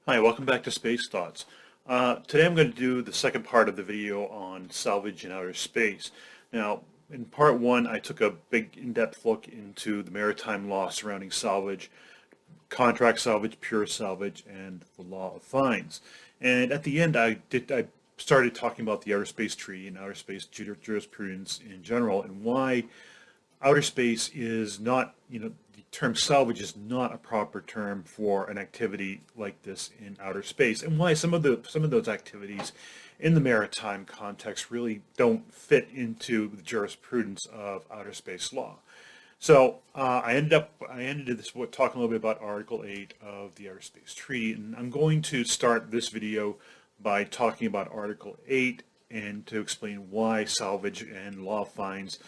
Hi, welcome back to Space Thoughts. Today I'm going to do the second part of the video on salvage in outer space. Now, in part one, I took a big in-depth look into the maritime law surrounding salvage, contract salvage, pure salvage, and the law of fines. And at the end, I started talking about the Outer Space Treaty and outer space jurisprudence in general, and why outer space is not, the term salvage is not a proper term for an activity like this in outer space, and why some of those activities in the maritime context really don't fit into the jurisprudence of outer space law. So I ended this talking a little bit about Article 8 of the Outer Space Treaty, and I'm going to start this video by talking about Article 8 and to explain why salvage and law of fines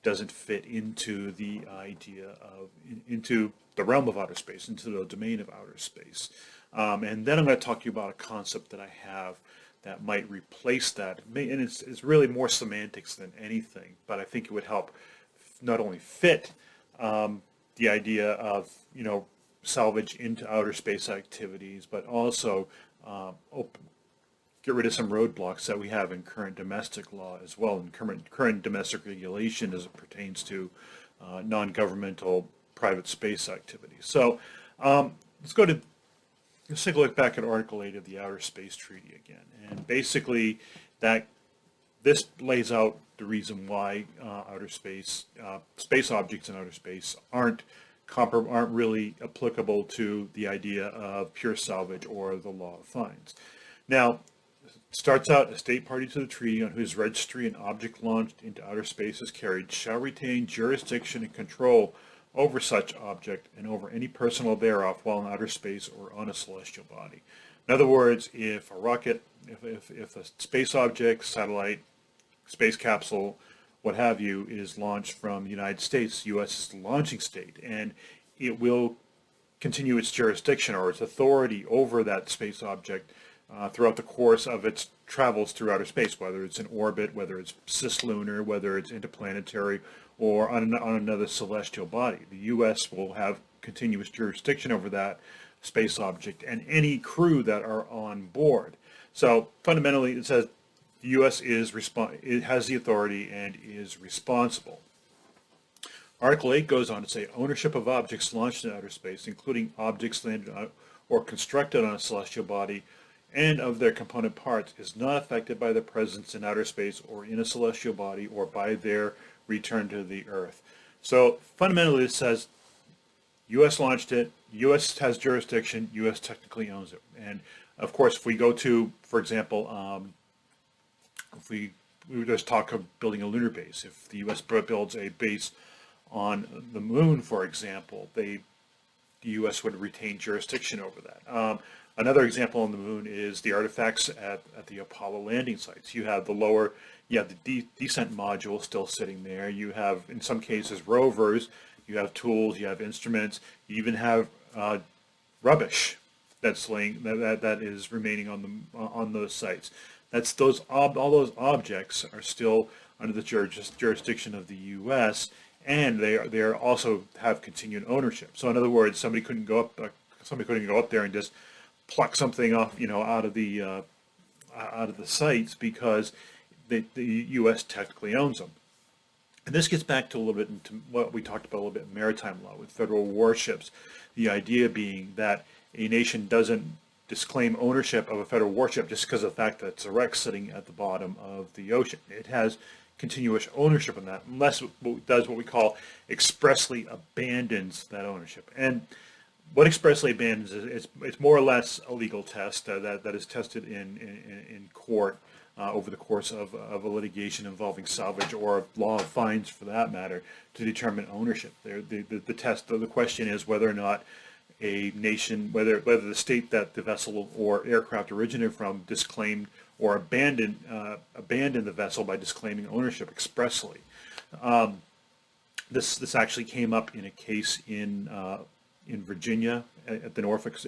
doesn't fit into the idea of, into the realm of outer space, into the domain of outer space. And then I'm going to talk to you about a concept that I have that might replace that. And it's really more semantics than anything, but I think it would help not only fit the idea of, salvage into outer space activities, but also get rid of some roadblocks that we have in current domestic law as well, and current domestic regulation as it pertains to non-governmental private space activities. So let's take a look back at Article 8 of the Outer Space Treaty again. And basically this lays out the reason why outer space, space objects in outer space aren't really applicable to the idea of pure salvage or the law of fines. Now, starts out, a state party to the treaty on whose registry an object launched into outer space is carried shall retain jurisdiction and control over such object and over any personnel thereof while in outer space or on a celestial body. In other words, if a rocket, if a space object, satellite, space capsule, what have you, is launched from the United States, the U.S. is the launching state, and it will continue its jurisdiction or its authority over that space object throughout the course of its travels through outer space, whether it's in orbit, whether it's cislunar, whether it's interplanetary, or on another celestial body. The U.S. will have continuous jurisdiction over that space object and any crew that are on board. So fundamentally, it says the U.S. it has the authority and is responsible. Article 8 goes on to say ownership of objects launched in outer space, including objects landed on or constructed on a celestial body, and of their component parts, is not affected by their presence in outer space or in a celestial body or by their return to the Earth. So fundamentally it says U.S. launched it, U.S. has jurisdiction, U.S. technically owns it. And of course, if we go to, for example, if we just talk of building a lunar base, if the U.S. builds a base on the moon, for example, the U.S. would retain jurisdiction over that. Another example on the moon is the artifacts at the Apollo landing sites. You have the descent module still sitting there. You have, in some cases, rovers. You have tools. You have instruments. You even have rubbish that is remaining on those sites. All those objects are still under the jurisdiction of the U.S. and they are also have continued ownership. So in other words, somebody couldn't go up there and just pluck something off, out of the sites, because the U.S. technically owns them. And this gets back to a little bit into what we talked about a little bit in maritime law with federal warships. The idea being that a nation doesn't disclaim ownership of a federal warship just because of the fact that it's a wreck sitting at the bottom of the ocean. It has continuous ownership in that, unless it does what we call expressly abandons that ownership. And what expressly abandons is it's more or less a legal test that is tested in court over the course of a litigation involving salvage or law of fines, for that matter, to determine ownership. The question is whether or not a nation, whether the state that the vessel or aircraft originated from disclaimed or abandoned the vessel by disclaiming ownership expressly. This actually came up in a case in Virginia at the Norfolk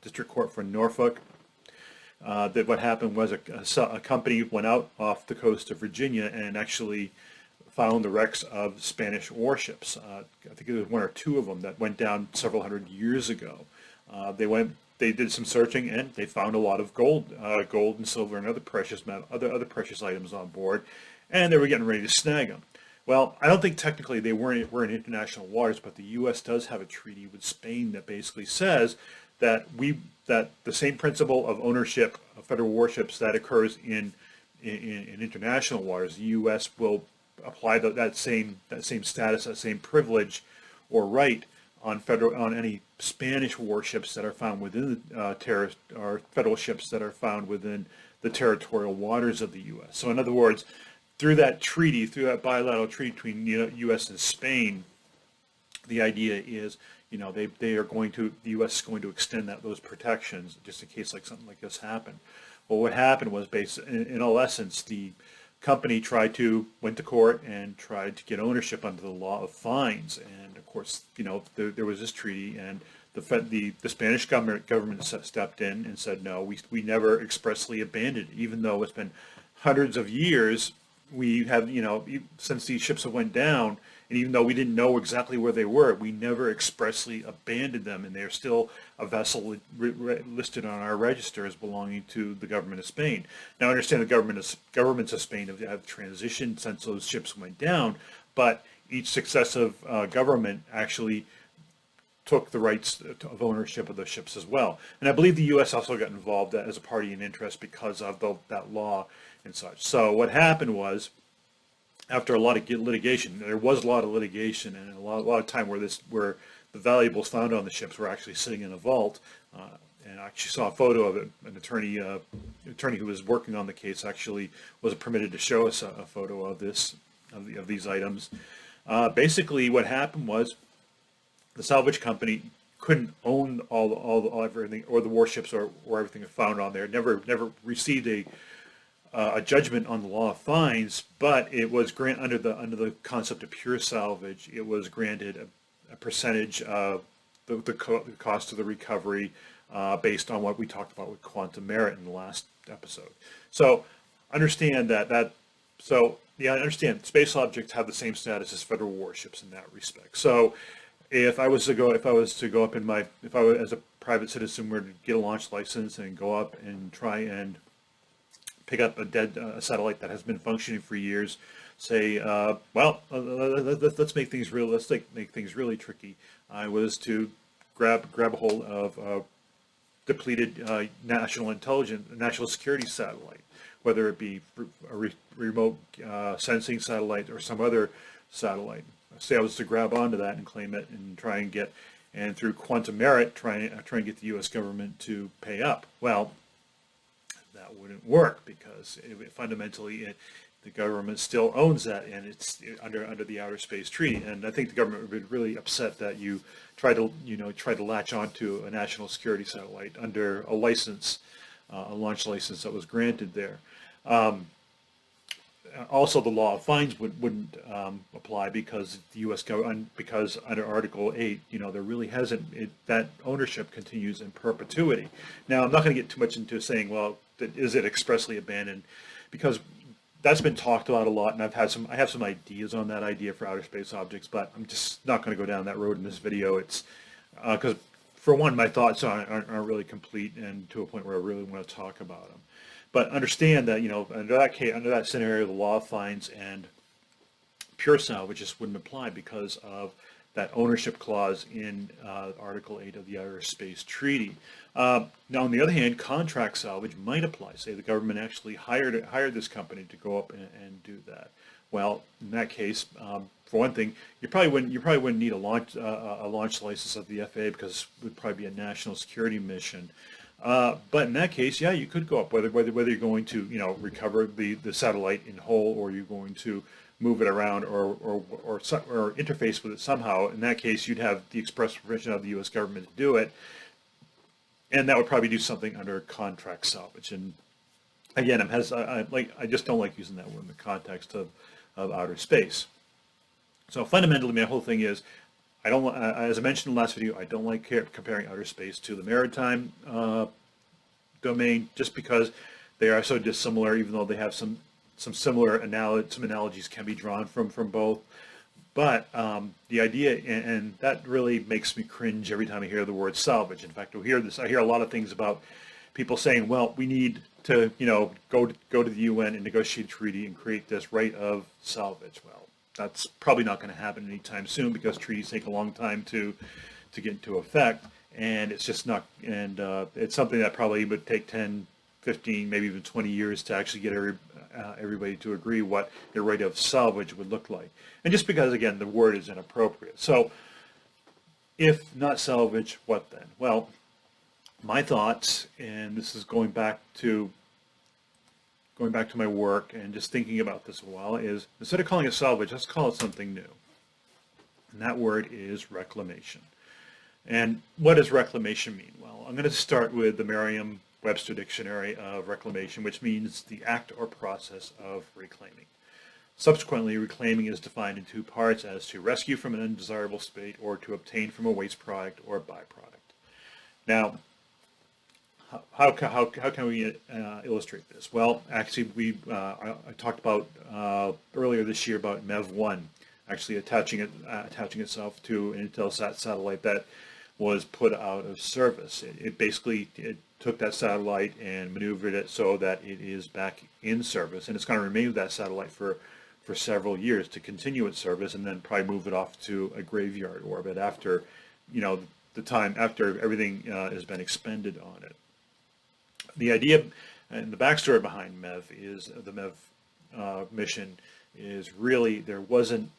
District Court for Norfolk. That what happened was a company went out off the coast of Virginia and actually found the wrecks of Spanish warships. I think it was one or two of them that went down several hundred years ago. They did some searching, and they found a lot of gold, gold and silver and other precious metal, other precious items on board, and they were getting ready to snag them. Well, I don't think technically they were in international waters, but the U.S. does have a treaty with Spain that basically says that the same principle of ownership of federal warships that occurs in international waters, the U.S. will apply that same status, that same privilege or right on any Spanish warships that are found within the or federal ships that are found within the territorial waters of the U.S. So, in other words, through that treaty, through that bilateral treaty between the U.S. and Spain, the idea is, the U.S. is going to extend those protections just in case something like this happened. Well, what happened was, in all essence, the company went to court and tried to get ownership under the law of fines, and of course, there was this treaty, and the Spanish government stepped in and said, no, we never expressly abandoned it, even though it's been hundreds of years. We have, since these ships have went down, and even though we didn't know exactly where they were, we never expressly abandoned them, and they're still a vessel listed on our register as belonging to the government of Spain. Now, I understand the governments of Spain have transitioned since those ships went down, but each successive government actually took the rights of ownership of those ships as well. And I believe the U.S. also got involved as a party in interest because of that law and such. So what happened was, after a lot of litigation, there was a lot of litigation and a lot of time where the valuables found on the ships were actually sitting in a vault. And I actually saw a photo of it. An attorney who was working on the case actually was permitted to show us a photo of these items. Basically, what happened was, the salvage company couldn't own all everything, or the warships, or everything found on there. Never received a judgment on the law of fines, but it was under the concept of pure salvage. It was granted a percentage of the cost of the recovery based on what we talked about with quantum merit in the last episode. So understand that. So yeah, I understand space objects have the same status as federal warships in that respect. So if I was as a private citizen were to get a launch license and go up and try and pick up a satellite that has been functioning for years, say, let's make things really tricky. I was to grab a hold of a depleted national security satellite, whether it be a remote sensing satellite or some other satellite. Say I was to grab onto that and claim it and try and through quantum merit, try and get the U.S. government to pay up. Well, that wouldn't work because fundamentally the government still owns that, and it's under the Outer Space Treaty. And I think the government would be really upset that you try to latch onto a national security satellite under a license, a launch license that was granted there. Also, the law of fines wouldn't apply because the U.S. government, because under Article 8, there really hasn't, that ownership continues in perpetuity. Now, I'm not going to get too much into saying, well, is it expressly abandoned? Because that's been talked about a lot, and I have some ideas on that idea for outer space objects, but I'm just not going to go down that road in this video. It's because, for one, my thoughts aren't really complete, and to a point where I really want to talk about them. But understand that, under that scenario, the law of fines and pure salvage just wouldn't apply because of that ownership clause in Article 8 of the Outer Space Treaty. Now, on the other hand, contract salvage might apply. Say the government actually hired this company to go up and do that. Well, in that case, for one thing, you probably wouldn't need a launch license of the FAA because it would probably be a national security mission. But in that case, yeah, you could go up, whether you're going to, recover the satellite in whole, or you're going to move it around or interface with it somehow. In that case, you'd have the express permission of the U.S. government to do it, and that would probably do something under contract salvage. And again, I just don't like using that word in the context of outer space. So fundamentally, my whole thing is, I don't, as I mentioned in the last video, I don't like comparing outer space to the maritime domain, just because they are so dissimilar, even though they have some similar analogies can be drawn from both. But the idea, and that really makes me cringe every time I hear the word salvage. In fact, I hear a lot of things about people saying, well, we need to, go to the UN and negotiate a treaty and create this right of salvage. Well, that's probably not going to happen anytime soon because treaties take a long time to get into effect, and it's just not, and it's something that probably would take 10, 15, maybe even 20 years to actually get everybody to agree what the right of salvage would look like. And just because, again, the word is inappropriate. So if not salvage, what then? Well, my thoughts, and this is going back to my work and just thinking about this a while, is instead of calling it salvage, let's call it something new. And that word is reclamation. And what does reclamation mean? Well, I'm going to start with the Merriam-Webster Dictionary of reclamation, which means the act or process of reclaiming. Subsequently, reclaiming is defined in two parts as to rescue from an undesirable state or to obtain from a waste product or byproduct. Now, how can we illustrate this? Well, actually, I talked about earlier this year about MEV-1 actually attaching itself to an Intelsat satellite that was put out of service. It basically took that satellite and maneuvered it so that it is back in service, and it's going to remain with that satellite for several years to continue its service, and then probably move it off to a graveyard orbit after, the time after everything has been expended on it. The idea and the backstory behind MEV is the MEV mission is really there wasn't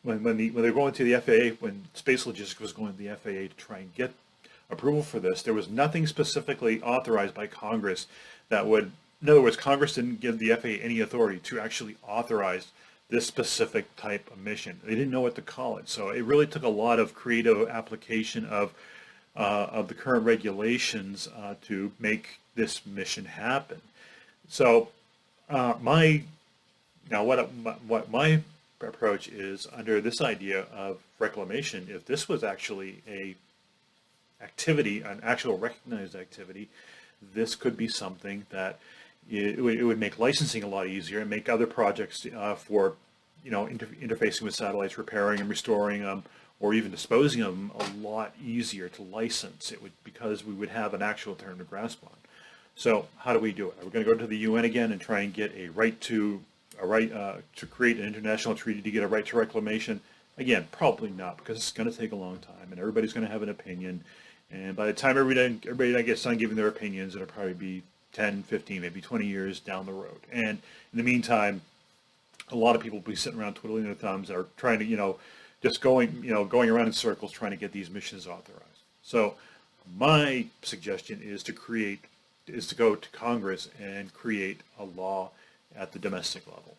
when they were going to the FAA, when Space Logistics was going to the FAA to try and get approval for this, there was nothing specifically authorized by Congress that would, in other words, Congress didn't give the FAA any authority to actually authorize this specific type of mission. They didn't know what to call it, so it really took a lot of creative application of the current regulations to make this mission happen. So what my approach is under this idea of reclamation, if this was actually an actual recognized activity, this could be something that it would make licensing a lot easier and make other projects for interfacing with satellites, repairing and restoring them, or even disposing of them a lot easier to license. It would, because we would have an actual term to grasp on. So how do we do it? Are we going to go to the UN again and try and get a right to create an international treaty to get a right to reclamation? Again, probably not, because it's going to take a long time, and everybody's going to have an opinion. And by the time everybody gets done giving their opinions, it'll probably be 10, 15, maybe 20 years down the road. And in the meantime, a lot of people will be sitting around twiddling their thumbs or trying to, just going around in circles trying to get these missions authorized. So my suggestion is to go to Congress and create a law at the domestic level.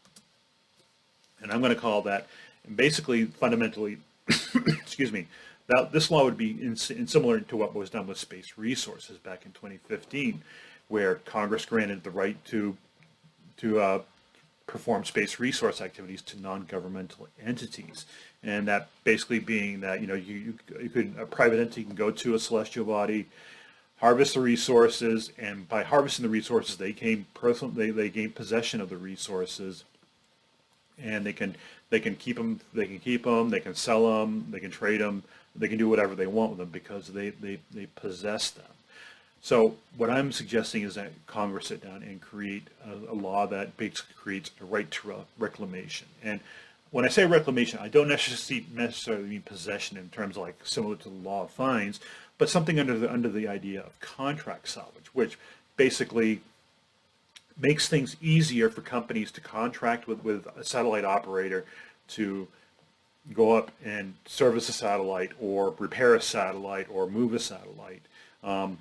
And I'm going to call that, and basically, fundamentally, excuse me, this law would be similar to what was done with space resources back in 2015, where Congress granted the right to perform space resource activities to non-governmental entities, and that basically being that a private entity can go to a celestial body, harvest the resources, and by harvesting the resources, they gain possession of the resources, and they can keep them, they can sell them, they can trade them, they can do whatever they want with them because they possess them. So what I'm suggesting is that Congress sit down and create a law that basically creates a right to reclamation. And when I say reclamation, I don't necessarily mean possession in terms of like similar to the law of fines, but something under the idea of contract salvage, which basically makes things easier for companies to contract with a satellite operator to go up and service a satellite or repair a satellite or move a satellite, and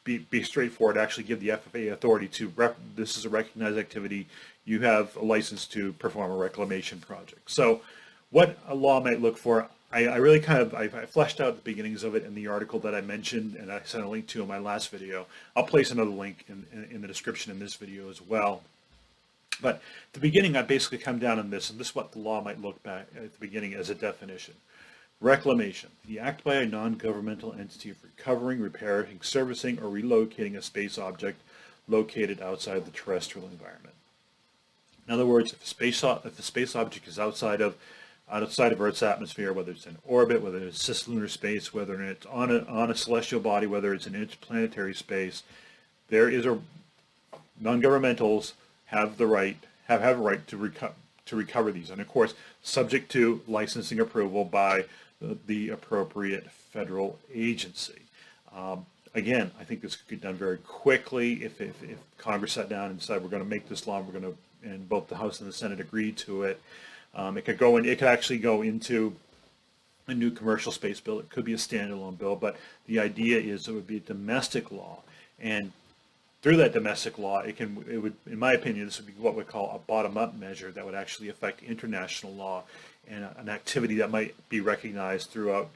be straightforward. Actually, give the FAA authority to this is a recognized activity. You have a license to perform a reclamation project. So, what a law might look for, I really I fleshed out the beginnings of it in the article that I mentioned, and I sent a link to in my last video. I'll place another link in the description in this video as well. But at the beginning, I basically come down on this, and this is what the law might look back at the beginning as a definition. Reclamation, the act by a non-governmental entity of recovering, repairing, servicing, or relocating a space object located outside the terrestrial environment. In other words, if a space object is outside of Earth's atmosphere, whether it's in orbit, whether it's cislunar space, whether it's on a celestial body, whether it's in interplanetary space, there is a non-governmentals have the right have a right to recover these, and of course, subject to licensing approval by the appropriate federal agency. Again, I think this could be done very quickly if Congress sat down and said we're going to make this law, and both the House and the Senate agreed to it. It could actually go into a new commercial space bill. It could be a standalone bill, but the idea is it would be a domestic law, and through that domestic law, it would, in my opinion, this would be what we call a bottom-up measure that would actually affect international law and an activity that might be recognized throughout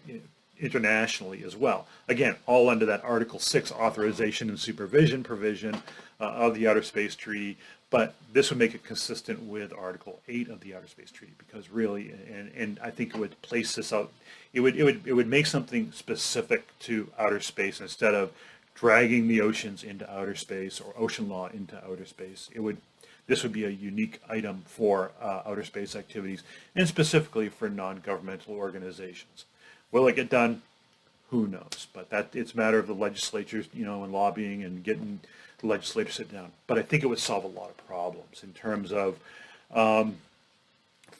internationally as well. Again, all under that Article 6 authorization and supervision provision of the Outer Space Treaty, but this would make it consistent with Article 8 of the Outer Space Treaty, because really, and I think it would place this out, it would make something specific to outer space instead of dragging the oceans into outer space or ocean law into outer space. This would be a unique item for outer space activities, and specifically for non-governmental organizations. Will it get done? Who knows? But it's a matter of the legislatures, and lobbying and getting the legislators sit down. But I think it would solve a lot of problems in terms of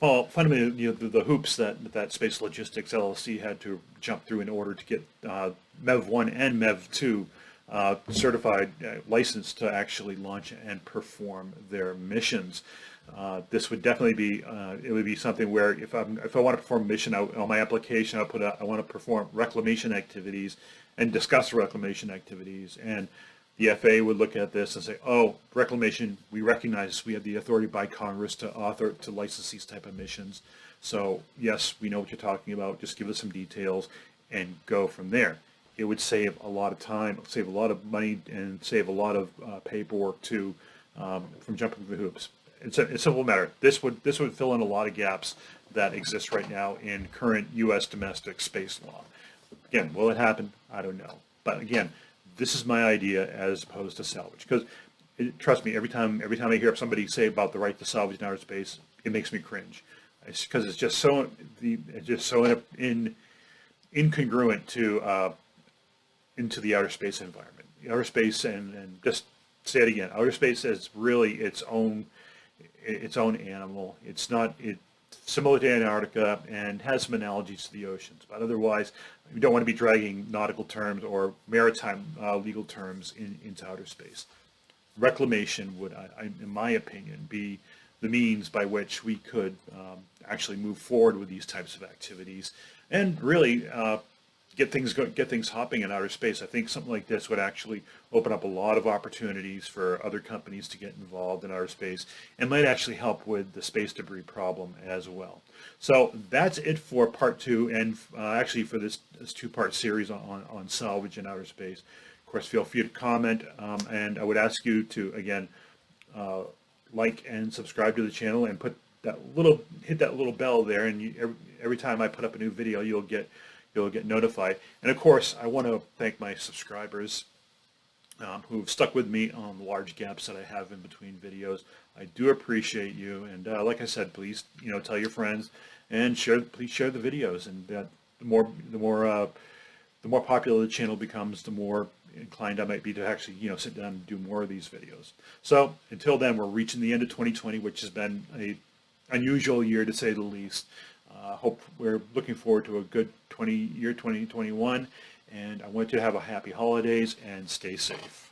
fundamentally, the hoops that Space Logistics LLC had to jump through in order to get MEV-1 and MEV-2 certified, licensed to actually launch and perform their missions. This would definitely be it would be something where if I want to perform a mission on my application, I want to perform reclamation activities and discuss reclamation activities, and the FAA would look at this and say, oh, reclamation, we recognize we have the authority by Congress to license these type of missions. So yes, we know what you're talking about. Just give us some details and go from there. It would save a lot of time, save a lot of money, and save a lot of paperwork from jumping through the hoops. It's a simple matter. This would fill in a lot of gaps that exist right now in current U.S. domestic space law. Again, will it happen? I don't know. But again, this is my idea as opposed to salvage. Because trust me, every time I hear somebody say about the right to salvage in outer space, it makes me cringe. It's because it's just so incongruent to into the outer space environment. The outer space, and just say it again, outer space is really its own animal. It's similar to Antarctica and has some analogies to the oceans, but otherwise we don't want to be dragging nautical terms or maritime legal terms into outer space. Reclamation would, in my opinion, be the means by which we could actually move forward with these types of activities and really get things hopping in outer space. I think something like this would actually open up a lot of opportunities for other companies to get involved in outer space, and might actually help with the space debris problem as well. So that's it for part 2, and actually for this 2-part series on salvage in outer space. Of course, feel free to comment, and I would ask you to, again, like and subscribe to the channel, and hit that little bell there, and every time I put up a new video, you'll get notified. And of course, I want to thank my subscribers who've stuck with me on the large gaps that I have in between videos. I do appreciate you, and like I said, please tell your friends and please share the videos. And the more popular the channel becomes, the more inclined I might be to actually sit down and do more of these videos. So until then, we're reaching the end of 2020, which has been a unusual year to say the least. Hope we're looking forward to a good 2021, and I want you to have a happy holidays and stay safe.